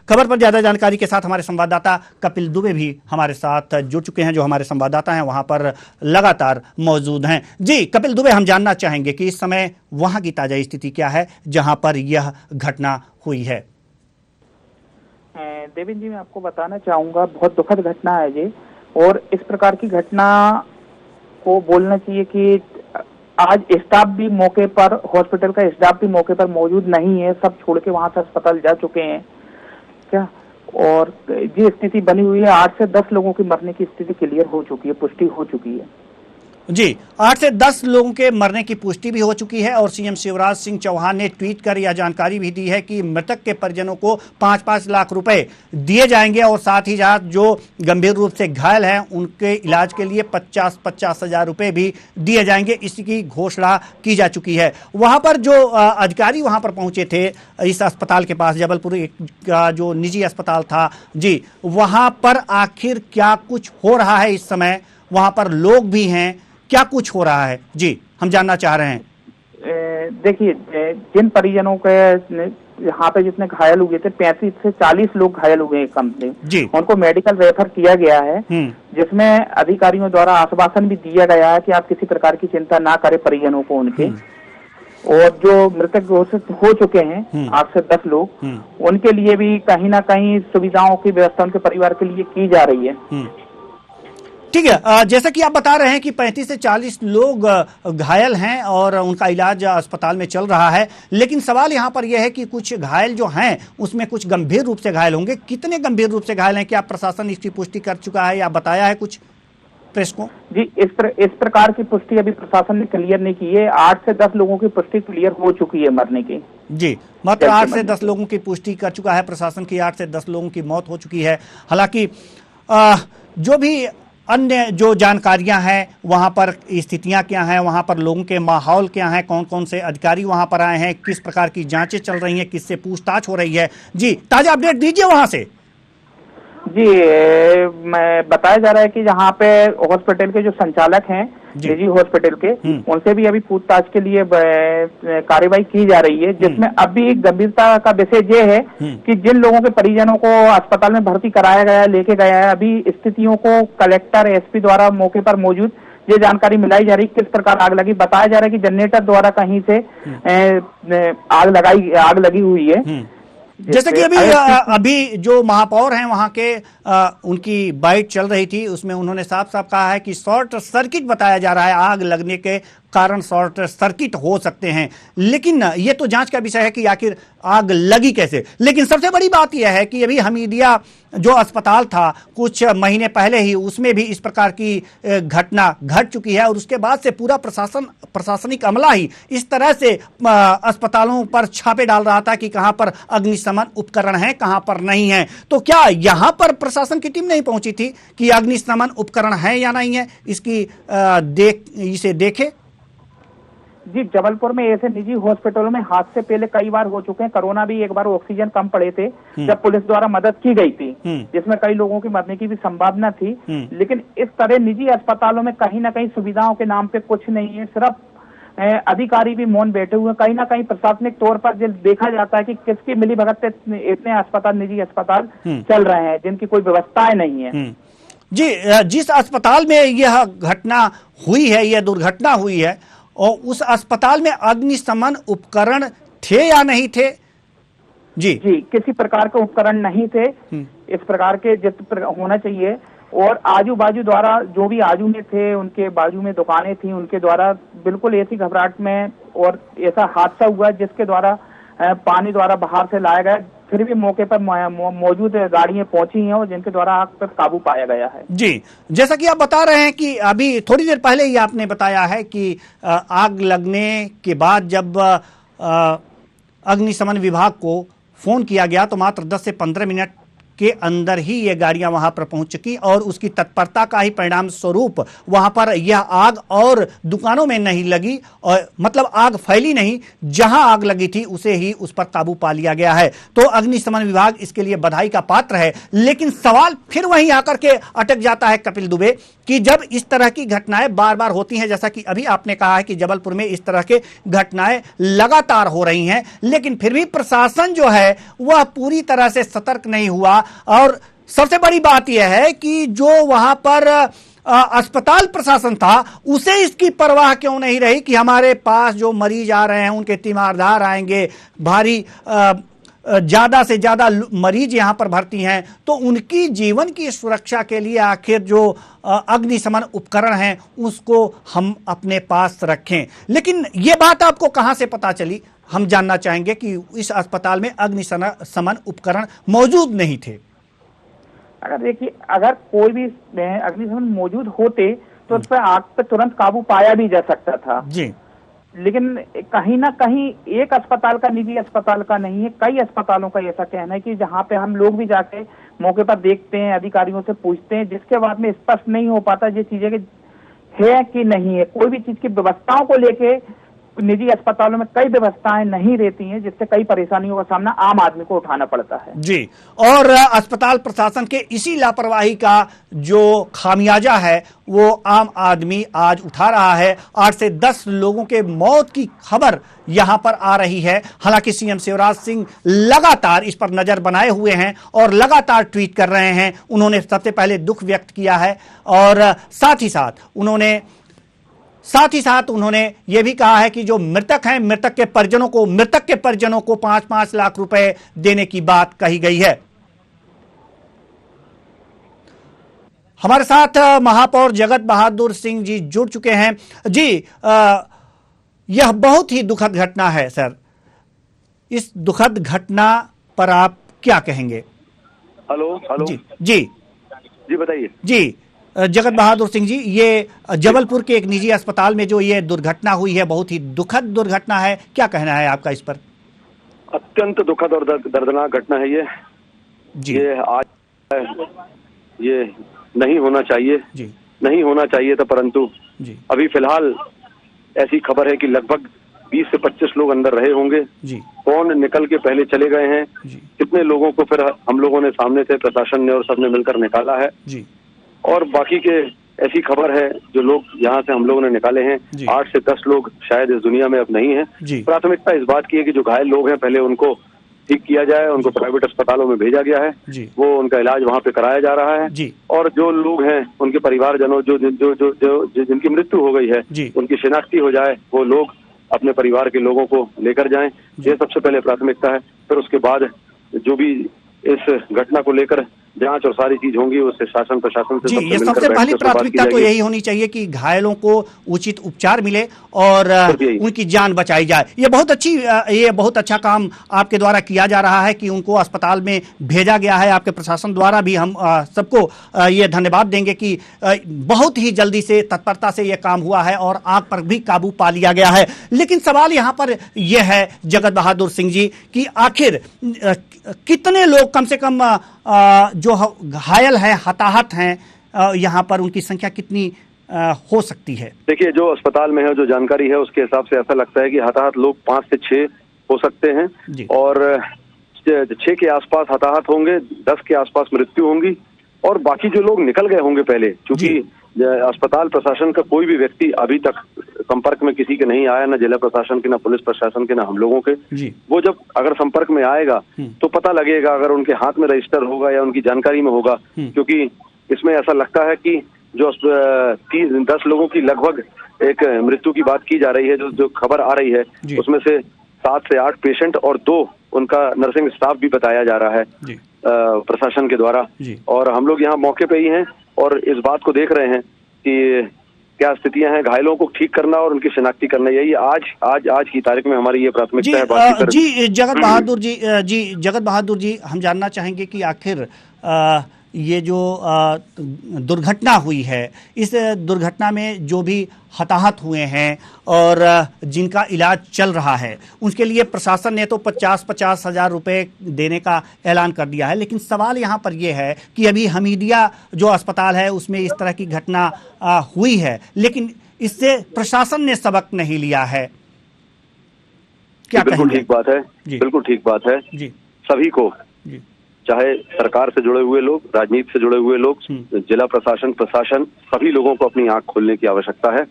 Speaker 1: खबर पर ज्यादा जानकारी के साथ हमारे संवाददाता कपिल दुबे भी हमारे साथ जुड़ चुके हैं, जो हमारे संवाददाता हैं वहां पर लगातार मौजूद हैं। जी कपिल दुबे, हम जानना चाहेंगे कि इस समय वहां की ताजा स्थिति क्या है जहां पर यह घटना हुई है।
Speaker 4: देवेंद्र जी, मैं आपको बताना चाहूंगा, बहुत दुखद घटना है ये, और इस प्रकार की घटना को बोलना चाहिए कि आज स्टाफ भी मौके पर, हॉस्पिटल का स्टाफ भी मौके पर मौजूद नहीं है, सब छोड़ के वहां से अस्पताल जा चुके हैं क्या, और ये स्थिति बनी हुई है। 8 से 10 लोगों की मरने की स्थिति क्लियर हो चुकी है, पुष्टि हो चुकी है।
Speaker 1: जी, 8 से 10 लोगों के मरने की पुष्टि भी हो चुकी है और सीएम शिवराज सिंह चौहान ने ट्वीट कर यह जानकारी भी दी है कि मृतक के परिजनों को 5-5 लाख रुपए दिए जाएंगे और साथ ही साथ जो गंभीर रूप से घायल हैं उनके इलाज के लिए 50-50 हजार रुपए भी दिए जाएंगे। इसकी घोषणा की जा चुकी है। वहां पर जो अधिकारी वहां पर पहुंचे थे इस अस्पताल के पास, जबलपुर का जो निजी अस्पताल था जी, वहां पर आखिर क्या कुछ हो रहा है इस समय? वहां पर लोग भी हैं, क्या कुछ हो रहा है? जी, हम जानना चाह रहे हैं।
Speaker 4: देखिए, जिन परिजनों के यहाँ पे जितने घायल हुए थे, 35 से 40 लोग घायल हुए कम से, उनको मेडिकल रेफर किया गया है, जिसमें अधिकारियों द्वारा आश्वासन भी दिया गया है कि आप किसी प्रकार की चिंता ना करें परिजनों को उनके। और जो मृतक घोषित हो चुके हैं 8 से 10 लोग, उनके लिए भी कहीं ना कहीं सुविधाओं की व्यवस्था उनके परिवार के लिए की जा रही है।
Speaker 1: ठीक है, जैसा कि आप बता रहे हैं कि 35 से 40 लोग घायल हैं और उनका इलाज अस्पताल में चल रहा है, लेकिन सवाल यहाँ पर यह है कि कुछ घायल जो हैं उसमें कुछ गंभीर रूप से घायल होंगे। कितने गंभीर रूप से घायल हैं? क्या प्रशासन इसकी पुष्टि कर चुका है या बताया है कुछ प्रेस को?
Speaker 4: जी, इस प्रकार की पुष्टि अभी प्रशासन ने क्लियर नहीं की है। 8 से 10 लोगों की पुष्टि क्लियर हो चुकी है मरने की।
Speaker 1: जी, मात्र 8 से 10 लोगों की पुष्टि कर चुका है प्रशासन की, 8 से 10 लोगों की मौत हो चुकी है। हालांकि जो भी अन्य जो जानकारियां हैं, वहां पर स्थितियां क्या हैं, वहां पर लोगों के माहौल क्या हैं, कौन कौन से अधिकारी वहां पर आए हैं, किस प्रकार की जांचें चल रही हैं, किससे पूछताछ हो रही है, जी ताजा अपडेट दीजिए वहां से।
Speaker 4: जी, मैं बताया जा रहा है कि जहाँ पे हॉस्पिटल के जो संचालक हैं निजी हॉस्पिटल के, उनसे भी अभी पूछताछ के लिए कार्रवाई की जा रही है, जिसमें अभी एक गंभीरता का विषय ये है कि जिन लोगों के परिजनों को अस्पताल में भर्ती कराया गया, लेके गया है, अभी स्थितियों को कलेक्टर एसपी द्वारा मौके पर मौजूद ये जानकारी मिलाई जा रही है किस प्रकार आग लगी। बताया जा रहा है कि जनरेटर द्वारा कहीं से आग लगी हुई है।
Speaker 1: जैसे कि अभी जो महापौर हैं वहां के उनकी बाइट चल रही थी, उसमें उन्होंने साफ साफ कहा है कि शॉर्ट सर्किट बताया जा रहा है, आग लगने के कारण शॉर्ट सर्किट हो सकते हैं, लेकिन ये तो जांच का विषय है कि आखिर आग लगी कैसे। लेकिन सबसे बड़ी बात यह है कि अभी हमीदिया जो अस्पताल था कुछ महीने पहले ही, उसमें भी इस प्रकार की घटना घट चुकी है और उसके बाद से पूरा प्रशासनिक अमला ही इस तरह से अस्पतालों पर छापे डाल रहा था कि कहां पर अग्निशमन उपकरण है, कहां पर नहीं है। तो क्या यहां पर प्रशासन की टीम नहीं पहुंची थी कि अग्निशमन उपकरण है या नहीं है, इसे देखे?
Speaker 4: जी, जबलपुर में ऐसे निजी हॉस्पिटलों में हादसे पहले कई बार हो चुके हैं। कोरोना भी एक बार ऑक्सीजन कम पड़े थे जब पुलिस द्वारा मदद की गई थी, जिसमें कई लोगों की मरने की भी संभावना थी। लेकिन इस तरह निजी अस्पतालों में कहीं ना कहीं सुविधाओं के नाम पे कुछ नहीं है, सिर्फ अधिकारी भी मौन बैठे हुए। कहीं ना कहीं प्रशासनिक तौर पर जब देखा जाता है कि किसकी मिलीभगत से इतने अस्पताल, निजी अस्पताल चल रहे हैं जिनकी कोई व्यवस्थाएं नहीं है।
Speaker 1: जी, जिस अस्पताल में यह घटना हुई है, यह दुर्घटना हुई है, और उस अस्पताल में अग्निशमन उपकरण थे या नहीं थे? जी,
Speaker 4: किसी प्रकार के उपकरण नहीं थे इस प्रकार के जिस होना चाहिए। और आजू बाजू द्वारा जो भी आजू में थे, उनके बाजू में दुकानें थी, उनके द्वारा बिल्कुल ऐसी घबराहट में और ऐसा हादसा हुआ जिसके द्वारा पानी द्वारा बाहर से लाया गया। फिर भी मौके पर मौजूद गाड़ियां पहुंची हैं और जिनके द्वारा आग पर काबू पाया गया है।
Speaker 1: जी, जैसा कि आप बता रहे हैं कि अभी थोड़ी देर पहले ही आपने बताया है कि आग लगने के बाद जब अग्निशमन विभाग को फोन किया गया तो मात्र 10 से 15 मिनट के अंदर ही ये गाड़ियां वहां पर पहुंच चुकी और उसकी तत्परता का ही परिणाम स्वरूप वहां पर यह आग और दुकानों में नहीं लगी, और मतलब आग फैली नहीं, जहां आग लगी थी उसे ही उस पर काबू पा लिया गया है। तो अग्निशमन विभाग इसके लिए बधाई का पात्र है। लेकिन सवाल फिर वहीं आकर के अटक जाता है कपिल दुबे कि जब इस तरह की घटनाएं बार बार होती हैं, जैसा कि अभी आपने कहा है कि जबलपुर में इस तरह के घटनाएं लगातार हो रही हैं, लेकिन फिर भी प्रशासन जो है वह पूरी तरह से सतर्क नहीं हुआ। और सबसे बड़ी बात यह है कि जो वहां पर अस्पताल प्रशासन था उसे इसकी परवाह क्यों नहीं रही कि हमारे पास जो मरीज आ रहे हैं उनके तीमारदार आएंगे, भारी ज्यादा से ज्यादा मरीज यहां पर भर्ती हैं, तो उनकी जीवन की सुरक्षा के लिए आखिर जो अग्निशमन उपकरण हैं उसको हम अपने पास रखें। लेकिन यह बात आपको कहां से पता चली? हम जानना चाहेंगे कि इस अस्पताल में अग्निशमन उपकरण मौजूद नहीं थे।
Speaker 4: अगर देखिए, अगर कोई भी अग्निशमन मौजूद होते तो उस पर आग पर तुरंत काबू पाया भी जा सकता था
Speaker 1: जी।
Speaker 4: लेकिन कहीं ना कहीं एक अस्पताल का, निजी अस्पताल का नहीं है, कई अस्पतालों का ऐसा कहना है कि जहां पे हम लोग भी जाके मौके पर देखते हैं, अधिकारियों से पूछते हैं, जिसके बाद में स्पष्ट नहीं हो पाता ये चीजें है कि नहीं है। कोई भी चीज की व्यवस्थाओं को लेके निजी अस्पतालों में कई व्यवस्थाएं नहीं रहती हैं, जिससे कई परेशानियों का सामना आम आदमी को उठाना पड़ता है।
Speaker 1: जी, और अस्पताल प्रशासन के इसी लापरवाही का जो खामियाजा है वो आम आदमी आज उठा रहा है। 8 से 10 लोगों के मौत की खबर यहां पर आ रही है। हालांकि सीएम शिवराज सिंह लगातार इस पर नजर बनाए हुए हैं और लगातार ट्वीट कर रहे हैं। उन्होंने सबसे पहले दुख व्यक्त किया है और साथ ही साथ उन्होंने साथ ही साथ उन्होंने यह भी कहा है कि जो मृतक हैं, मृतक के परिजनों को 5-5 लाख रुपए देने की बात कही गई है। हमारे साथ महापौर जगत बहादुर सिंह जी जुड़ चुके हैं। जी, यह बहुत ही दुखद घटना है सर, इस दुखद घटना पर आप क्या कहेंगे?
Speaker 7: हेलो जी बताइए।
Speaker 1: जी, जगत बहादुर सिंह जी, ये जबलपुर के एक निजी अस्पताल में जो ये दुर्घटना हुई है, बहुत ही दुखद दुर्घटना है, क्या कहना है आपका इस पर?
Speaker 7: अत्यंत दुखद और दर्दनाक घटना है ये
Speaker 1: जी।
Speaker 7: ये आज ये नहीं होना चाहिए
Speaker 1: जी,
Speaker 7: नहीं होना चाहिए था, परंतु
Speaker 1: जी
Speaker 7: अभी फिलहाल ऐसी खबर है कि लगभग 20 से 25 लोग अंदर रहे होंगे।
Speaker 1: जी,
Speaker 7: कौन निकल के पहले चले गए हैं,
Speaker 1: जी
Speaker 7: कितने लोगों को फिर हम लोगों ने सामने से प्रशासन ने और सबने मिलकर निकाला है,
Speaker 1: जी,
Speaker 7: और बाकी के ऐसी खबर है जो लोग यहाँ से हम लोगों ने निकाले हैं, 8 से 10 लोग शायद इस दुनिया में अब नहीं है।
Speaker 1: जी।
Speaker 7: प्राथमिकता इस बात की है कि जो घायल लोग हैं पहले उनको ठीक किया जाए, उनको प्राइवेट अस्पतालों में भेजा गया है,
Speaker 1: जी।
Speaker 7: वो उनका इलाज वहाँ पे कराया जा रहा है,
Speaker 1: जी।
Speaker 7: और जो लोग हैं उनके परिवारजनों जो जो जो जो, जो जिनकी मृत्यु हो गई है,
Speaker 1: जी।
Speaker 7: उनकी शिनाख्ती हो जाए, वो लोग अपने परिवार के लोगों को लेकर जाएं, ये सबसे पहले प्राथमिकता है। फिर उसके बाद जो भी इस घटना को लेकर जांच और सारी चीज होंगी उससे शासन प्रशासन से
Speaker 1: जी,
Speaker 7: सबसे
Speaker 1: ये
Speaker 7: मिलकर
Speaker 1: सबसे
Speaker 7: बैठ
Speaker 1: पहली
Speaker 7: कर बात की
Speaker 1: प्राथमिकता तो
Speaker 7: जाएगी।
Speaker 1: यही होनी चाहिए कि घायलों को उचित उपचार मिले और
Speaker 7: यही।
Speaker 1: उनकी जान बचाई जाए। ये बहुत अच्छा काम आपके द्वारा किया जा रहा है कि उनको अस्पताल में भेजा गया है। आपके प्रशासन द्वारा भी हम सबको ये धन्यवाद देंगे कि बहुत ही जल्दी से तत्परता से ये काम हुआ है और आग पर भी काबू पा लिया गया है। लेकिन सवाल यहाँ पर यह है जगत बहादुर सिंह जी कि आखिर कितने लोग कम से कम जो घायल हैं, हताहत हैं, यहाँ पर उनकी संख्या कितनी हो सकती है?
Speaker 7: देखिए, जो अस्पताल में है, जो जानकारी है उसके हिसाब से ऐसा लगता है कि हताहत लोग 5 से 6 हो सकते हैं, और 6 के आसपास हताहत होंगे, 10 के आसपास मृत्यु होंगी, और बाकी जो लोग निकल गए होंगे पहले, क्योंकि अस्पताल प्रशासन का कोई भी व्यक्ति अभी तक संपर्क में किसी के नहीं आया, ना जिला प्रशासन के, ना पुलिस प्रशासन के, ना हम लोगों के। वो जब अगर संपर्क में आएगा तो पता लगेगा, अगर उनके हाथ में रजिस्टर होगा या उनकी जानकारी में होगा, क्योंकि इसमें ऐसा लगता है कि जो 10 लोगों की लगभग एक मृत्यु की बात की जा रही है, जो खबर आ रही है, उसमें से 7 से 8 पेशेंट और 2 उनका नर्सिंग स्टाफ भी बताया जा रहा है प्रशासन के द्वारा। और हम लोग यहाँ मौके पे ही हैं और इस बात को देख रहे हैं कि क्या स्थितियां हैं, घायलों को ठीक करना और उनकी शिनाख्ती करना, यही आज की तारीख में हमारी ये प्राथमिकता है।
Speaker 1: जी जगत बहादुर जी, हम जानना चाहेंगे कि आखिर ये जो दुर्घटना हुई है, इस दुर्घटना में जो भी हताहत हुए हैं और जिनका इलाज चल रहा है, उसके लिए प्रशासन ने तो 50-50 हज़ार रुपए देने का ऐलान कर दिया है। लेकिन सवाल यहाँ पर यह है कि अभी हमीदिया जो अस्पताल है उसमें इस तरह की घटना हुई है, लेकिन इससे प्रशासन ने सबक नहीं लिया है। क्या
Speaker 7: बिल्कुल ठीक बात है, बिल्कुल ठीक बात है। सभी को, चाहे सरकार से जुड़े हुए लोग, राजनीति से जुड़े हुए लोग, जिला प्रशासन, सभी लोगों को अपनी आंख खोलने की आवश्यकता है।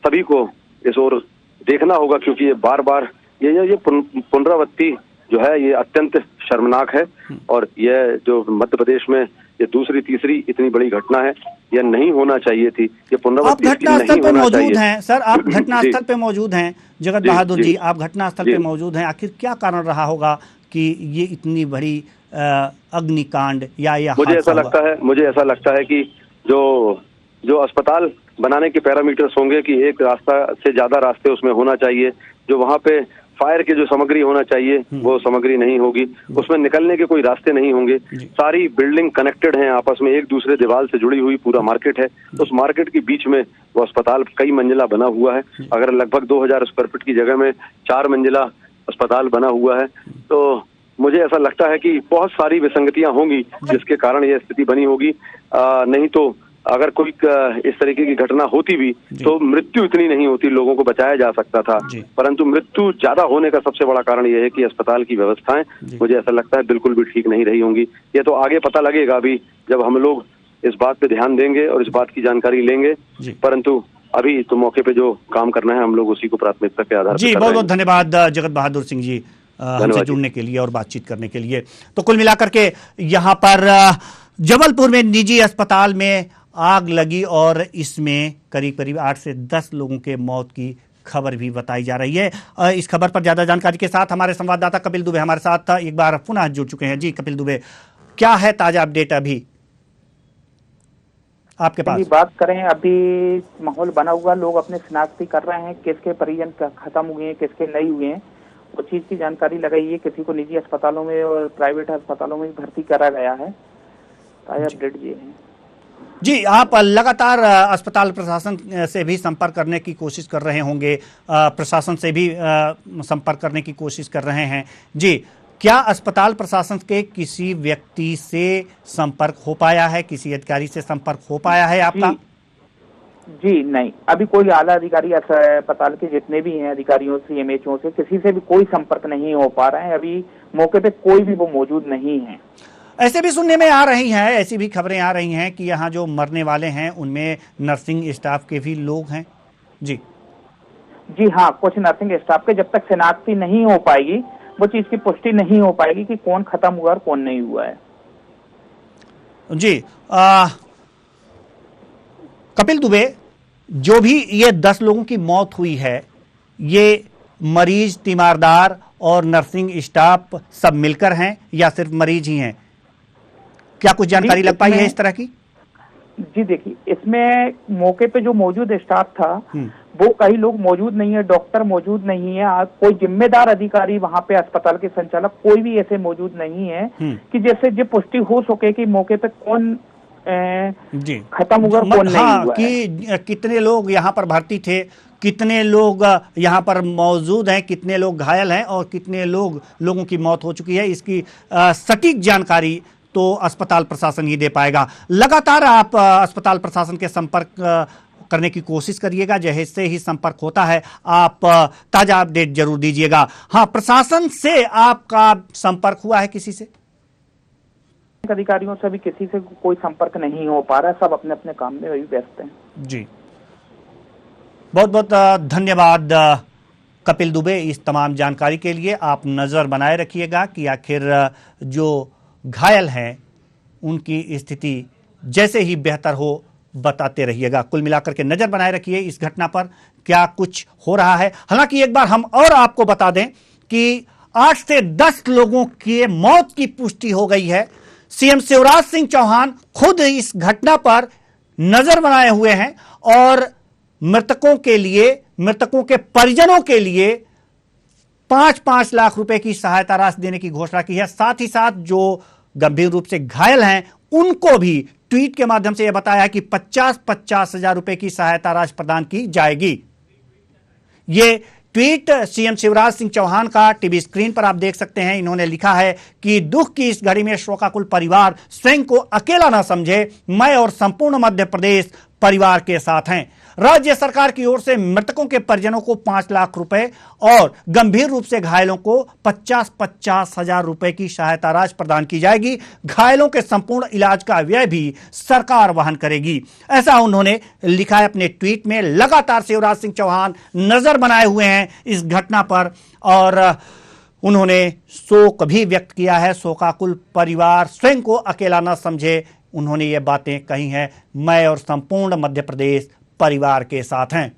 Speaker 7: सभी को इस ओर देखना होगा, क्योंकि ये बार-बार ये पुनरावृत्ति जो है ये अत्यंत शर्मनाक है, और यह जो मध्य प्रदेश में ये दूसरी तीसरी इतनी बड़ी घटना है, यह नहीं होना चाहिए थी। ये पुनरावृत्ति
Speaker 1: आप घटनास्थल पे मौजूद हैं सर, आप घटनास्थल पे मौजूद हैं जगत बहादुर जी, आप घटनास्थल पे मौजूद हैं। आखिर क्या कारण रहा होगा कि ये इतनी बड़ी अग्निकांड या
Speaker 7: मुझे ऐसा लगता है कि जो अस्पताल बनाने के पैरामीटर्स होंगे कि एक रास्ता से ज्यादा रास्ते उसमें होना चाहिए, जो वहाँ पे फायर की जो सामग्री होना चाहिए वो सामग्री नहीं होगी, उसमें निकलने के कोई रास्ते नहीं होंगे। सारी बिल्डिंग कनेक्टेड हैं आपस में, एक दूसरे दीवार से जुड़ी हुई, पूरा मार्केट है, उस मार्केट के बीच में वो अस्पताल कई मंजिला बना हुआ है। अगर लगभग 2000 स्क्वायर फीट की जगह में 4 मंजिला अस्पताल बना हुआ है, तो मुझे ऐसा लगता है कि बहुत सारी विसंगतियां होंगी जिसके कारण यह स्थिति बनी होगी। नहीं तो अगर कोई इस तरीके की घटना होती भी तो मृत्यु इतनी नहीं होती, लोगों को बचाया जा सकता था, परंतु मृत्यु ज्यादा होने का सबसे बड़ा कारण यह है कि अस्पताल की व्यवस्थाएं, मुझे ऐसा लगता है, बिल्कुल भी ठीक नहीं रही होंगी। ये तो आगे पता लगेगा अभी, जब हम लोग इस बात पे ध्यान देंगे और इस बात की जानकारी लेंगे, परंतु अभी तो मौके पे जो काम करना है हम लोग उसी को प्राथमिकता के आधार पर।
Speaker 1: जी, बहुत बहुत धन्यवाद जगत बहादुर सिंह जी हमसे जुड़ने के लिए और बातचीत करने के लिए। तो कुल मिलाकर के यहाँ पर जबलपुर में निजी अस्पताल में आग लगी और इसमें करीब करीब 8 से 10 लोगों के मौत की खबर भी बताई जा रही है। इस खबर पर ज्यादा जानकारी के साथ हमारे संवाददाता कपिल दुबे हमारे साथ एक बार पुनः जुड़ चुके हैं। जी कपिल दुबे, क्या है ताजा अपडेट अभी आपके पास?
Speaker 4: बात करें, अभी माहौल बना हुआ, लोग अपने शिनाख्ती कर रहे हैं, किसके परिजन खत्म हुए हैं, किसके नहीं हुए हैं, वो चीज की जानकारी लगाई है। किसी को निजी अस्पतालों में और प्राइवेट अस्पतालों में भर्ती करा गया है। ताजा अपडेट ये है।
Speaker 1: जी, आप लगातार अस्पताल प्रशासन से भी संपर्क करने की कोशिश कर रहे होंगे, प्रशासन से भी संपर्क करने की कोशिश कर रहे हैं। जी, क्या अस्पताल प्रशासन के किसी व्यक्ति से संपर्क हो पाया है, किसी अधिकारी से संपर्क हो पाया है आपका?
Speaker 4: जी नहीं, अभी कोई आला अधिकारी अस्पताल के जितने भी हैं अधिकारियों से, एमएचओ से, किसी से भी कोई संपर्क नहीं हो पा रहा है। अभी मौके पे कोई भी वो मौजूद नहीं है।
Speaker 1: ऐसे भी सुनने में आ रही हैं, ऐसी भी खबरें आ रही हैं कि यहाँ जो मरने वाले हैं उनमें नर्सिंग स्टाफ के भी लोग हैं। जी
Speaker 4: जी हाँ, कुछ नर्सिंग स्टाफ के जब तक शिनाख्ती नहीं हो पाएगी, वो चीज की पुष्टि नहीं हो पाएगी कि कौन खत्म हुआ और कौन नहीं हुआ है।
Speaker 1: जी कपिल दुबे, जो भी ये 10 लोगों की मौत हुई है, ये मरीज, तीमारदार और नर्सिंग स्टाफ सब मिलकर हैं या सिर्फ मरीज ही हैं? क्या कुछ जानकारी लग पाई है इस तरह की?
Speaker 4: जी देखिए, इसमें मौके पे जो मौजूद स्टाफ था वो कई लोग मौजूद नहीं है, डॉक्टर मौजूद नहीं है, आज कोई जिम्मेदार अधिकारी वहां पे अस्पताल के संचालक कोई भी ऐसे मौजूद नहीं है कि जैसे ये पुष्टि हो सके कि मौके पे कौन
Speaker 1: जी
Speaker 4: खत्म हुआ कौन नहीं हुआ
Speaker 1: कि कितने लोग यहाँ पर भर्ती थे, कितने लोग यहाँ पर मौजूद हैं, कितने लोग घायल हैं और कितने लोगों की मौत हो चुकी है, इसकी सटीक जानकारी तो अस्पताल प्रशासन ही दे पाएगा। लगातार आप अस्पताल प्रशासन के संपर्क करने की कोशिश करिएगा, जैसे ही संपर्क होता है आप ताजा अपडेट जरूर दीजिएगा। हाँ, प्रशासन से आपका संपर्क हुआ है किसी से?
Speaker 4: अधिकारियों से भी किसी से कोई संपर्क नहीं हो पा रहा है, सब अपने अपने काम में वही व्यस्त हैं।
Speaker 1: जी, बहुत बहुत धन्यवाद कपिल दुबे इस तमाम जानकारी के लिए। आप नजर बनाए रखिएगा कि आखिर जो घायल हैं उनकी स्थिति जैसे ही बेहतर हो बताते रहिएगा। कुल मिलाकर के नजर बनाए रखिए इस घटना पर, क्या कुछ हो रहा है। हालांकि एक बार हम और आपको बता दें कि 8 से 10 लोगों की मौत की पुष्टि हो गई है। सीएम शिवराज सिंह चौहान खुद इस घटना पर नजर बनाए हुए हैं और मृतकों के लिए, मृतकों के परिजनों के लिए 5-5 लाख रुपए की सहायता राशि देने की घोषणा की है। साथ ही साथ जो गंभीर रूप से घायल हैं उनको भी ट्वीट के माध्यम से यह बताया कि 50-50 हजार रुपए की सहायता राशि प्रदान की जाएगी। यह ट्वीट सीएम शिवराज सिंह चौहान का टीवी स्क्रीन पर आप देख सकते हैं। इन्होंने लिखा है कि दुख की इस घड़ी में शोकाकुल परिवार स्वयं को अकेला ना समझे, मैं और संपूर्ण मध्य प्रदेश परिवार के साथ हैं। राज्य सरकार की ओर से मृतकों के परिजनों को 5 लाख रुपए और गंभीर रूप से घायलों को 50-50 हजार रुपए की सहायता राशि प्रदान की जाएगी। घायलों के संपूर्ण इलाज का व्यय भी सरकार वहन करेगी, ऐसा उन्होंने लिखा है अपने ट्वीट में। लगातार शिवराज सिंह चौहान नजर बनाए हुए हैं इस घटना पर और उन्होंने शोक भी व्यक्त किया है। शोकाकुल परिवार स्वयं को अकेला न समझे, उन्होंने ये बातें कही हैं, मैं और संपूर्ण मध्य प्रदेश परिवार के साथ हैं।